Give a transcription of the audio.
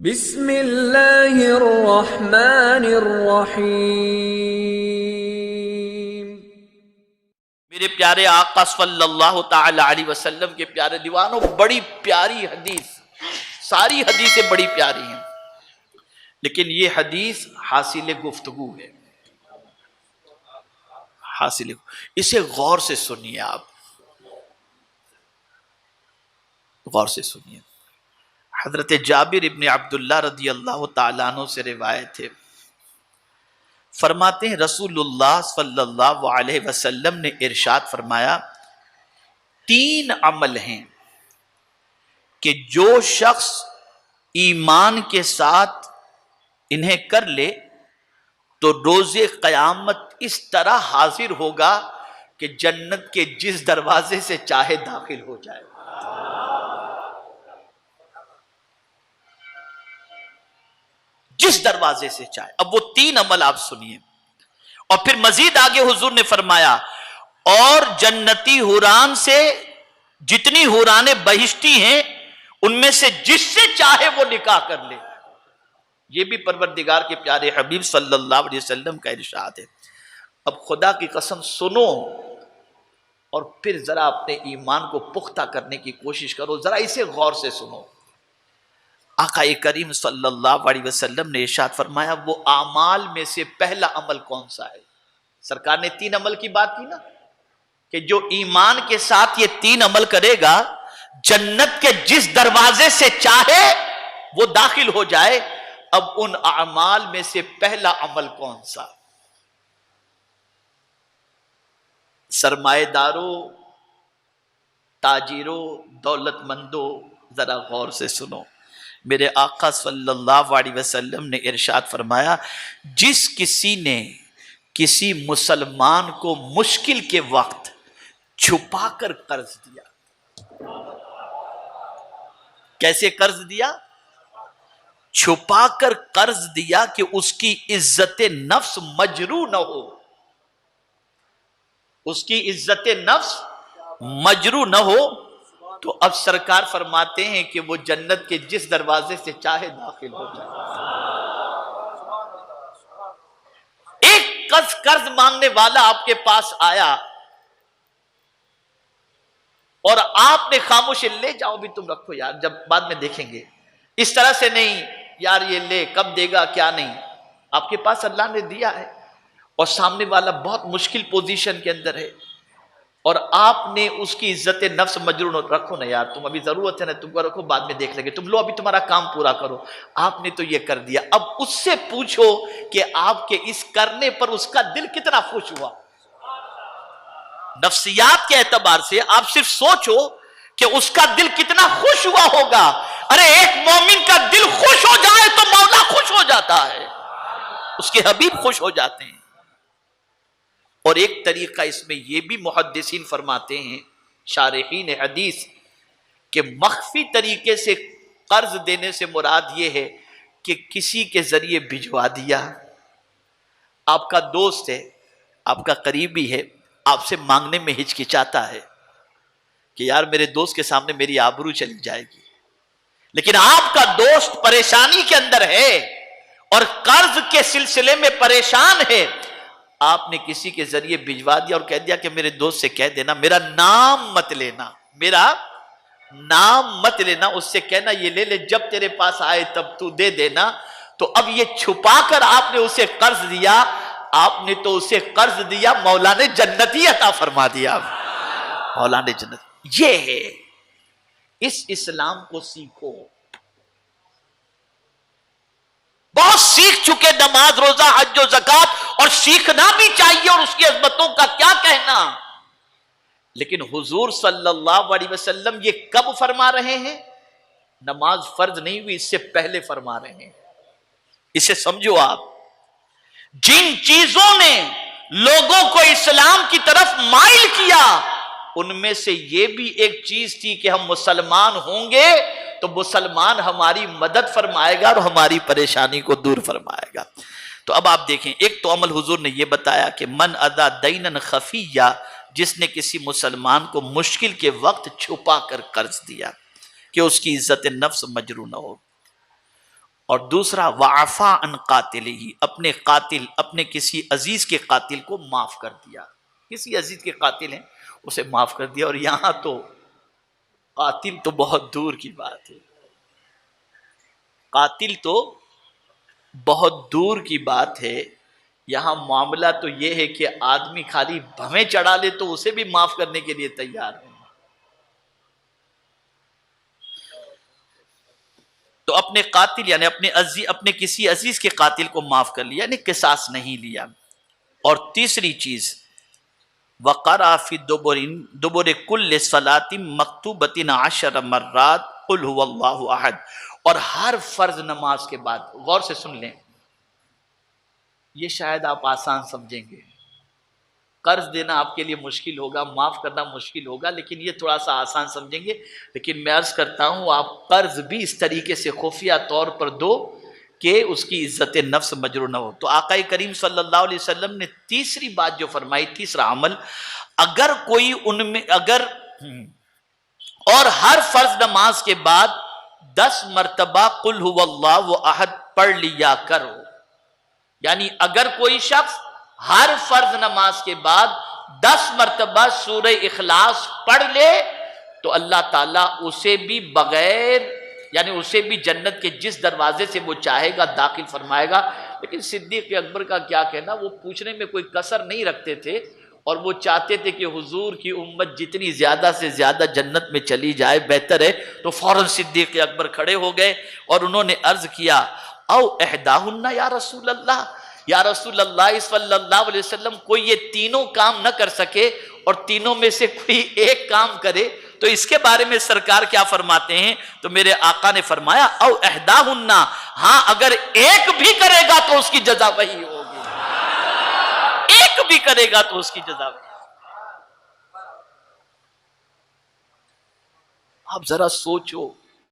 بسم اللہ الرحمن الرحیم۔ میرے پیارے آقا صلی اللہ تعالی علیہ وسلم کے پیارے دیوانوں، بڑی پیاری حدیث، ساری حدیثیں بڑی پیاری ہیں، لیکن یہ حدیث حاصل گفتگو ہے، اسے غور سے سنیے، آپ غور سے سنیے۔ حضرت جابر ابن عبداللہ رضی اللہ تعالیٰ عنہ سے روایت ہے، فرماتے ہیں رسول اللہ صلی اللہ علیہ وسلم نے ارشاد فرمایا، 3 عمل ہیں کہ جو شخص ایمان کے ساتھ انہیں کر لے تو روز قیامت اس طرح حاضر ہوگا کہ جنت کے جس دروازے سے چاہے داخل ہو جائے۔ جس دروازے سے چاہے۔ اب وہ 3 عمل آپ سنیے، اور پھر مزید آگے حضور نے فرمایا، اور جنتی حوران سے جتنی حوران بہشتی ہیں ان میں سے جس سے چاہے وہ نکاح کر لے۔ یہ بھی پروردگار کے پیارے حبیب صلی اللہ علیہ وسلم کا ارشاد ہے۔ اب خدا کی قسم سنو اور پھر ذرا اپنے ایمان کو پختہ کرنے کی کوشش کرو، ذرا اسے غور سے سنو۔ آقا کریم صلی اللہ علیہ وسلم نے ارشاد فرمایا، وہ اعمال میں سے پہلا عمل کون سا ہے؟ سرکار نے 3 عمل کی بات کی نا، کہ جو ایمان کے ساتھ یہ 3 عمل کرے گا جنت کے جس دروازے سے چاہے وہ داخل ہو جائے۔ اب ان اعمال میں سے پہلا عمل کون سا؟ سرمایہ داروں، تاجروں، دولت مندوں، ذرا غور سے سنو۔ میرے آقا صلی اللہ علیہ وسلم نے ارشاد فرمایا، جس کسی نے کسی مسلمان کو مشکل کے وقت چھپا کر قرض دیا۔ کیسے قرض دیا؟ چھپا کر قرض دیا کہ اس کی عزت نفس مجروح نہ ہو، اس کی عزت نفس مجروح نہ ہو، تو اب سرکار فرماتے ہیں کہ وہ جنت کے جس دروازے سے چاہے داخل ہو جائے۔ ایک قرض مانگنے والا آپ کے پاس آیا اور آپ نے خاموش، لے جاؤ بھی تم رکھو یار، جب بعد میں دیکھیں گے، اس طرح سے نہیں یار یہ لے، کب دے گا کیا نہیں، آپ کے پاس اللہ نے دیا ہے اور سامنے والا بہت مشکل پوزیشن کے اندر ہے، اور آپ نے اس کی عزت نفس مجروح رکھو نا یار، تم ابھی ضرورت ہے نا، تم کو رکھو بعد میں دیکھ لیں گے، تم لو ابھی تمہارا کام پورا کرو۔ آپ نے تو یہ کر دیا، اب اس سے پوچھو کہ آپ کے اس کرنے پر اس کا دل کتنا خوش ہوا۔ نفسیات کے اعتبار سے آپ صرف سوچو کہ اس کا دل کتنا خوش ہوا ہوگا۔ ارے ایک مومن کا دل خوش ہو جائے تو مولا خوش ہو جاتا ہے، اس کے حبیب خوش ہو جاتے ہیں۔ اور ایک طریقہ اس میں یہ بھی محدثین فرماتے ہیں، شارحین حدیث، کہ مخفی طریقے سے قرض دینے سے مراد یہ ہے کہ کسی کے ذریعے بھجوا دیا۔ آپ کا دوست ہے، آپ کا قریبی ہے، آپ سے مانگنے میں ہچکچاتا ہے کہ یار میرے دوست کے سامنے میری آبرو چلی جائے گی، لیکن آپ کا دوست پریشانی کے اندر ہے اور قرض کے سلسلے میں پریشان ہے، آپ نے کسی کے ذریعے بھجوا دیا اور کہہ دیا کہ میرے دوست سے کہہ دینا میرا نام مت لینا، میرا نام مت لینا، اس سے کہنا یہ لے لے، جب تیرے پاس آئے تب تو دے دینا۔ تو اب یہ چھپا کر آپ نے اسے قرض دیا، آپ نے تو اسے قرض دیا، مولا نے جنتی عطا فرما دیا، مولا نے جنت۔ یہ ہے، اس اسلام کو سیکھو۔ بہت سیکھ چکے نماز، روزہ، حج و زکات، اور سیکھنا بھی چاہیے، اور اس کی عظمتوں کا کیا کہنا، لیکن حضور صلی اللہ علیہ وسلم یہ کب فرما رہے ہیں؟ نماز فرض نہیں ہوئی اس سے پہلے فرما رہے ہیں، اسے سمجھو آپ۔ جن چیزوں نے لوگوں کو اسلام کی طرف مائل کیا ان میں سے یہ بھی ایک چیز تھی کہ ہم مسلمان ہوں گے تو مسلمان ہماری مدد فرمائے گا اور ہماری پریشانی کو دور فرمائے گا۔ تو اب آپ دیکھیں، ایک تو عمل حضور نے یہ بتایا کہ من ادا دینا خفیہ، جس نے کسی مسلمان کو مشکل کے وقت چھپا کر قرض دیا کہ اس کی عزت نفس مجروح نہ ہو۔ اور دوسرا وعفا عن قاتلہ، اپنے قاتل، اپنے کسی عزیز کے قاتل کو معاف کر دیا. کسی عزیز کے قاتل ہیں اسے معاف کر دیا. اور یہاں تو قاتل تو بہت دور کی بات ہے، قاتل تو بہت دور کی بات ہے. یہاں معاملہ تو یہ ہے کہ آدمی خالی بھویں چڑھا لے تو اسے بھی معاف کرنے کے لیے تیار ہے. تو اپنے قاتل یعنی اپنے کسی عزیز کے قاتل کو معاف کر لیا، یعنی قصاص نہیں لیا. اور تیسری چیز وقرأ فی دبر کل صلاۃ مکتوبۃ 10 مرات قل هو اللہ احد. اور ہر فرض نماز کے بعد، غور سے سن لیں، یہ شاید آپ آسان سمجھیں گے، قرض دینا آپ کے لیے مشکل ہوگا، معاف کرنا مشکل ہوگا، لیکن یہ تھوڑا سا آسان سمجھیں گے. لیکن میں عرض کرتا ہوں آپ قرض بھی اس طریقے سے خفیہ طور پر دو کہ اس کی عزت نفس مجروح نہ ہو. تو آقا کریم صلی اللہ علیہ وسلم نے تیسری بات جو فرمائی، تیسرا عمل، اگر کوئی ان میں اور ہر فرض نماز کے بعد 10 مرتبہ قل هو اللہ احد پڑھ لیا کرو. یعنی اگر کوئی شخص ہر فرض نماز کے بعد 10 مرتبہ سورہ اخلاص پڑھ لے تو اللہ تعالیٰ اسے بھی بغیر، یعنی اسے بھی جنت کے جس دروازے سے وہ چاہے گا داخل فرمائے گا. لیکن صدیق اکبر کا کیا کہنا، وہ پوچھنے میں کوئی کسر نہیں رکھتے تھے اور وہ چاہتے تھے کہ حضور کی امت جتنی زیادہ سے زیادہ جنت میں چلی جائے بہتر ہے. تو فوراً صدیق اکبر کھڑے ہو گئے اور انہوں نے عرض کیا او احداہن یا رسول اللہ، یا رسول اللہ صلی اللہ علیہ وسلم، کوئی یہ تینوں کام نہ کر سکے اور تینوں میں سے کوئی ایک کام کرے تو اس کے بارے میں سرکار کیا فرماتے ہیں؟ تو میرے آقا نے فرمایا او احداہن، ہاں اگر ایک بھی کرے گا تو اس کی جزا وہی ہوگی، ایک بھی کرے گا تو اس کی جزا وہی. آپ ذرا سوچو